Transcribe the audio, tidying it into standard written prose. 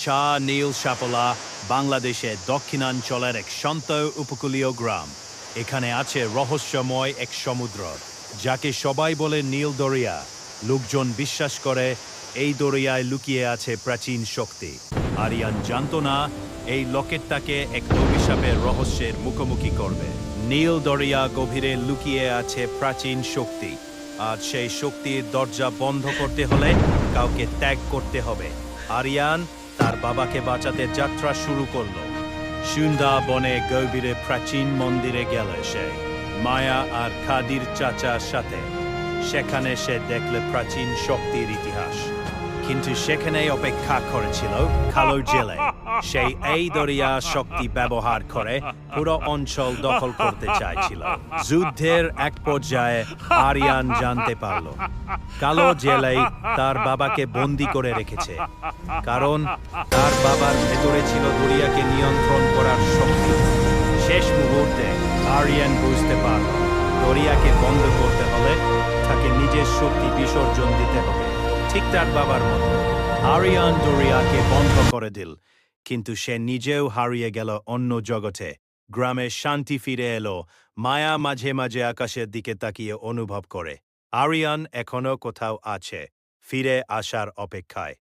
চা নীল শাপলা বাংলাদেশের দক্ষিণাঞ্চলের এক শান্ত উপকূলীয় গ্রাম। এখানে আছে রহস্যময় এক সমুদ্র, যাকে সবাই বলে নীল দরিয়া। লোকজন বিশ্বাস করে এই দরিয়ায় লুকিয়ে আছে প্রাচীন শক্তি। আরিয়ান জানতো না এই লকেটটাকে এক অভিশাপের রহস্যের মুখোমুখি করবে। নীল দরিয়া গভীরে লুকিয়ে আছে প্রাচীন শক্তি, আর সেই শক্তির দরজা বন্ধ করতে হলে কাউকে ত্যাগ করতে হবে। আরিয়ান তার বাবাকে বাঁচাতে যাত্রা শুরু করলো। সুন্দা বনে গভীরে প্রাচীন মন্দিরে গেল সে মায়া আর খাদির চাচার সাথে। সেখানে সে দেখলে প্রাচীন শক্তির ইতিহাস, কিন্তু সেখানে অপেক্ষা করেছিল কালো জেলে। সেই এই দরিয়া শক্তি ব্যবহার করে পুরো অঞ্চল দখল করতে চাইছিল। যুদ্ধের এক পর্যায়ে আরিয়ান জানতে পারল কালো জেলে তার বাবাকে বন্দী করে রেখেছে, কারণ তার বাবার ভেতরে ছিল দরিয়াকে নিয়ন্ত্রণ করার শক্তি। শেষ মুহূর্তে আরিয়ান বুঝতে পারল দরিয়াকে বন্ধ করতে হলে তাকে নিজের শক্তি বিসর্জন দিতে হবে, ঠিক তার বাবার মতো। আরিয়ান দরিয়াকে বন্ধ করে দিল, কিন্তু সে নিজেও হারিয়ে গেল অন্য জগতে। গ্রামে শান্তি ফিরে এলো। মায়া মাঝে মাঝে আকাশের দিকে তাকিয়ে অনুভব করে আরিয়ান এখনো কোথাও আছে, ফিরে আসার অপেক্ষায়।